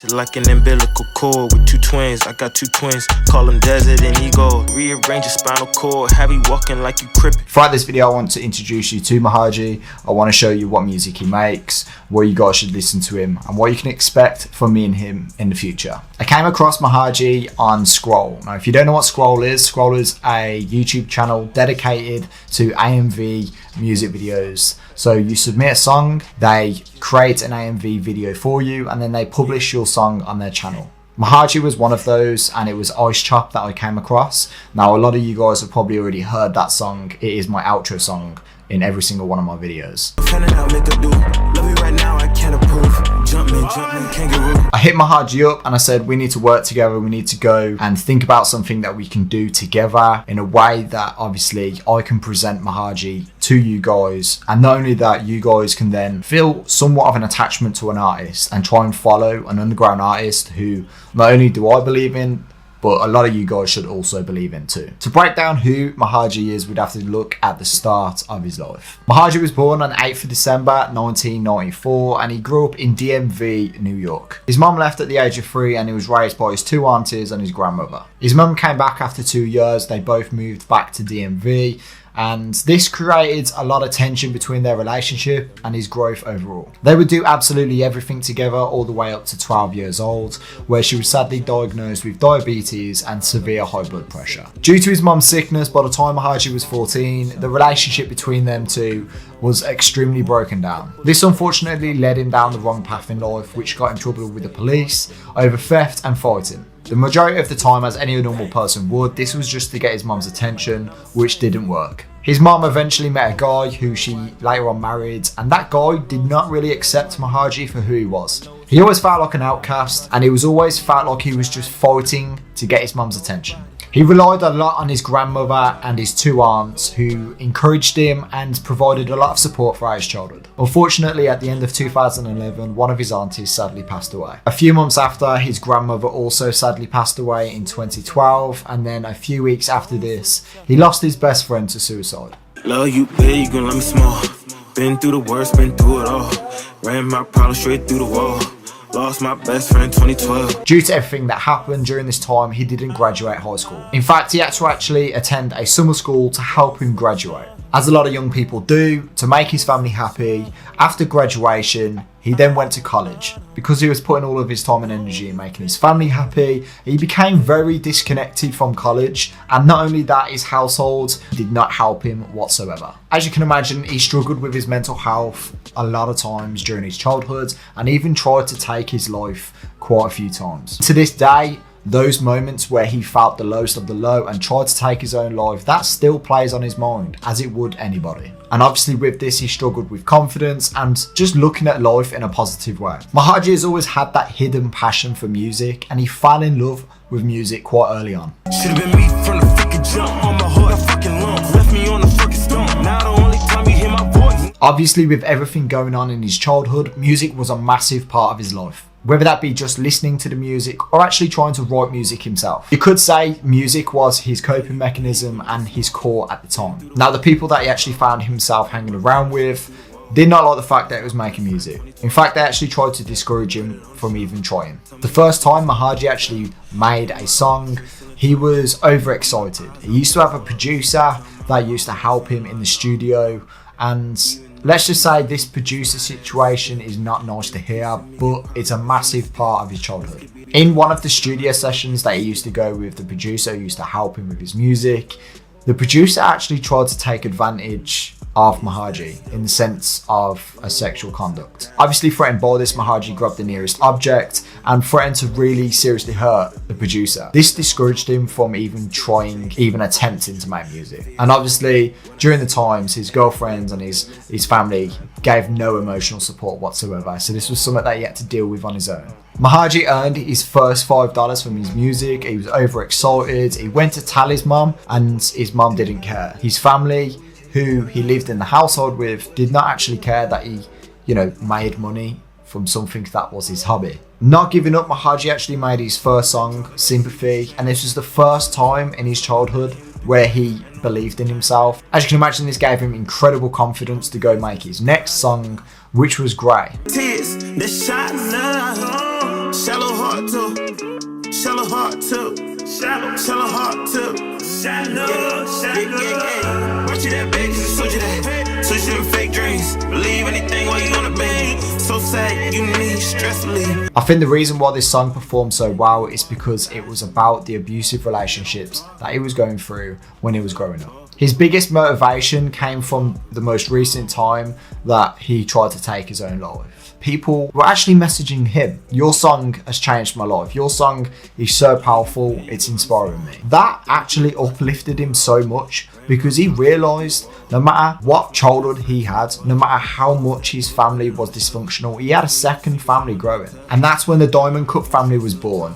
Like an umbilical cord with two twins, I got two twins, call them Desert and Ego. Rearrange your spinal cord, have you walking like you crip. Throughout this video I want to introduce you to Mahaji. I want to show you what music he makes, where you guys should listen to him, and what you can expect from me and him in the future. I came across Mahaji on Scroll. Now if you don't know what Scroll is a YouTube channel dedicated to AMV music videos. So you submit a song, they create an AMV video for you, and then they publish your song on their channel. Mahaji was one of those, and it was Ice Chop that I came across. Now a lot of you guys have probably already heard that song. It is my outro song in every single one of my videos. I hit Mahaji up and I said we need to work together, we need to go and think about something that we can do together in a way that obviously I can present Mahaji to you guys, and not only that, you guys can then feel somewhat of an attachment to an artist and try and follow an underground artist who not only do I believe in, but a lot of you guys should also believe in too. To break down who Mahaji is, we'd have to look at the start of his life. Mahaji was born on 8th of December 1994 and he grew up in DMV, New York. His mum left at the age of 3 and he was raised by his 2 aunties and his grandmother. His mum came back after 2 years, they both moved back to DMV, and this created a lot of tension between their relationship and his growth overall. They would do absolutely everything together all the way up to 12 years old, where she was sadly diagnosed with diabetes and severe high blood pressure. Due to his mum's sickness, by the time Mahaji was 14, the relationship between them two was extremely broken down. This unfortunately led him down the wrong path in life, which got in trouble with the police over theft and fighting. The majority of the time, as any normal person would, this was just to get his mum's attention, which didn't work. His mum eventually met a guy who she later on married, and that guy did not really accept Mahaji for who he was. He always felt like an outcast, and he was always felt like he was just fighting to get his mum's attention. He relied a lot on his grandmother and his 2 aunts, who encouraged him and provided a lot of support throughout his childhood. Unfortunately, at the end of 2011, one of his aunties sadly passed away. A few months after, his grandmother also sadly passed away in 2012, and then a few weeks after this, he lost his best friend to suicide. Love you, babe, you gon' let me small. Been through the worst, been through it all. Ran my problem straight through the wall. Lost my best friend 2012. Due to everything that happened during this time, he didn't graduate high school. In fact, he had to actually attend a summer school to help him graduate. As a lot of young people do, to make his family happy, after graduation, he then went to college. Because he was putting all of his time and energy in making his family happy, he became very disconnected from college, and not only that, his household did not help him whatsoever. As you can imagine, he struggled with his mental health a lot of times during his childhood, and even tried to take his life quite a few times. To this day, those moments where he felt the lowest of the low and tried to take his own life, that still plays on his mind, as it would anybody. And obviously with this, he struggled with confidence and just looking at life in a positive way. Mahaji has always had that hidden passion for music, and he fell in love with music quite early on. Should've been me from the fucking jump, on my heart, I fucking lump. Left me on the fucking stump, now the only time you hear my voice. Obviously with everything going on in his childhood, music was a massive part of his life. Whether that be just listening to the music or actually trying to write music himself. You could say music was his coping mechanism and his core at the time. Now the people that he actually found himself hanging around with did not like the fact that he was making music. In fact, they actually tried to discourage him from even trying. The first time Mahaji actually made a song, he was overexcited. He used to have a producer that used to help him in the studio, and let's just say this producer situation is not nice to hear, but it's a massive part of his childhood. In one of the studio sessions that he used to go with, the producer who used to help him with his music, the producer actually tried to take advantage of Mahaji in the sense of a sexual conduct. Obviously threatened by this, Mahaji grabbed the nearest object and threatened to really seriously hurt the producer. This discouraged him from even attempting to make music. And obviously during the times, his girlfriends and his family gave no emotional support whatsoever, so this was something that he had to deal with on his own. Mahaji earned his first $5 from his music. He was overexcited. He went to tell his mum, and his mum didn't care. His family, who he lived in the household with, did not actually care that he, made money from something that was his hobby. Not giving up, Mahaji actually made his first song, Sympathy, and this was the first time in his childhood where he believed in himself. As you can imagine, this gave him incredible confidence to go make his next song, which was Grey. Shallow heart too. Shallow heart too. Shallow heart too. Shallow. Watch you that big, switch you that. Switch them fake dreams. Believe anything while you on the bed. So sad, you need stress relief. I think the reason why this song performed so well is because it was about the abusive relationships that he was going through when he was growing up. His biggest motivation came from the most recent time that he tried to take his own life. People were actually messaging him, your song has changed my life, your song is so powerful, it's inspiring me. That actually uplifted him so much because he realised no matter what childhood he had, no matter how much his family was dysfunctional, he had a second family growing. And that's when the Diamond Cup family was born.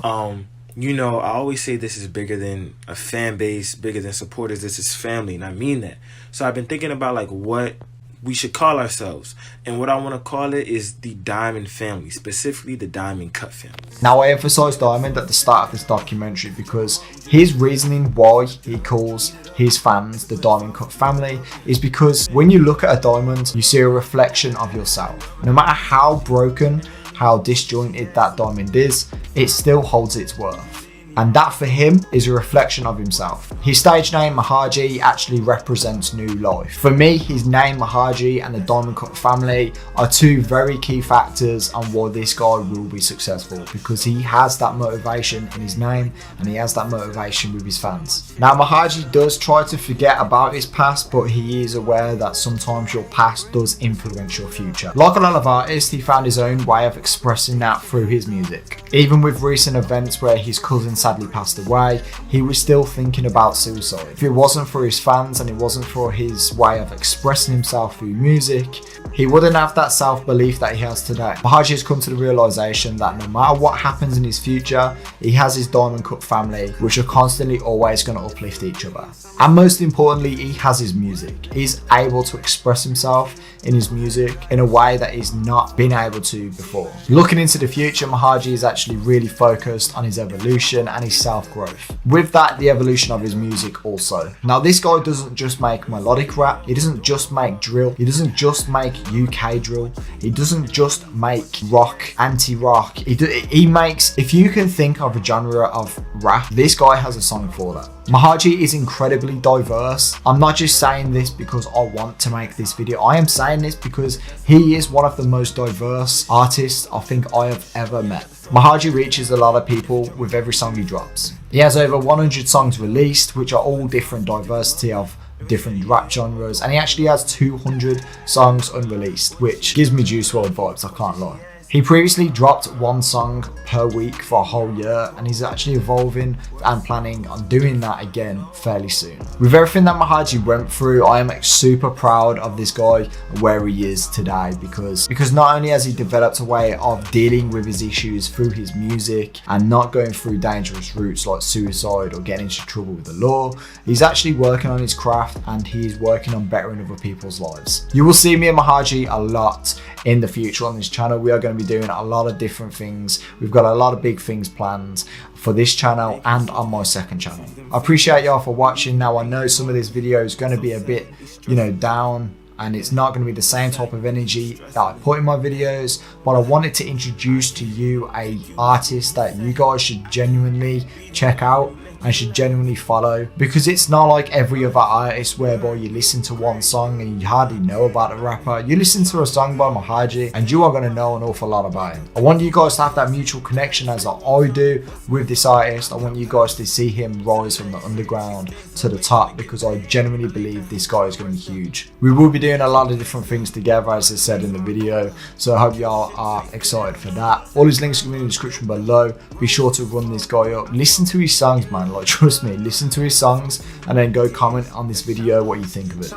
You know, I always say this is bigger than a fan base, bigger than supporters. This is family, and I mean that. So I've been thinking about like what we should call ourselves, and what I want to call it is the Diamond family, specifically the Diamond Cut family. Now I emphasise Diamond at the start of this documentary because his reasoning why he calls his fans the Diamond Cut family is because when you look at a diamond, you see a reflection of yourself. No matter how broken, how disjointed that diamond is, it still holds its worth. And that for him is a reflection of himself. His stage name Mahaji actually represents new life. For me, his name Mahaji and the Diamond Cut family are two very key factors on why this guy will be successful, because he has that motivation in his name and he has that motivation with his fans. Now Mahaji does try to forget about his past, but he is aware that sometimes your past does influence your future. Like a lot of artists, he found his own way of expressing that through his music. Even with recent events where his cousin sadly passed away, he was still thinking about suicide. If it wasn't for his fans and it wasn't for his way of expressing himself through music, he wouldn't have that self-belief that he has today. Mahaji has come to the realisation that no matter what happens in his future, he has his Diamond Cut family, which are constantly always going to uplift each other. And most importantly, he has his music. He's able to express himself in his music in a way that he's not been able to before. Looking into the future, Mahaji is actually really focused on his evolution and his self-growth. With that, the evolution of his music also. Now this guy doesn't just make melodic rap, he doesn't just make drill, he doesn't just make UK drill, he doesn't just make rock, anti-rock, he makes, if you can think of a genre of rap, this guy has a song for that. Mahaji is incredibly diverse. I'm not just saying this because I want to make this video, I am saying this because he is one of the most diverse artists I think I have ever met. Mahaji reaches a lot of people with every song he drops. He has over 100 songs released, which are all different diversity of different rap genres, and he actually has 200 songs unreleased, which gives me Juice WRLD vibes, I can't lie. He previously dropped one song per week for a whole year, and he's actually evolving and planning on doing that again fairly soon. With everything that Mahaji went through, I am super proud of this guy and where he is today, because not only has he developed a way of dealing with his issues through his music and not going through dangerous routes like suicide or getting into trouble with the law, he's actually working on his craft and he's working on bettering other people's lives. You will see me and Mahaji a lot in the future on this channel. We are going to be doing a lot of different things. We've got a lot of big things planned for this channel and on my second channel. I appreciate y'all for watching. Now I know some of this video is going to be a bit, down, and it's not going to be the same type of energy that I put in my videos, but I wanted to introduce to you a artist that you guys should genuinely check out and should genuinely follow, because it's not like every other artist whereby you listen to one song and you hardly know about a rapper. You listen to a song by Mahaji and you are going to know an awful lot about him. I want you guys to have that mutual connection as I do with this artist. I want you guys to see him rise from the underground to the top, because I genuinely believe this guy is going to be huge. We will be doing a lot of different things together, as I said in the video, so I hope y'all are excited for that. All his links will be in the description below. Be sure to run this guy up. Listen to his songs, man. Like, trust me, listen to his songs and then go comment on this video what you think of it.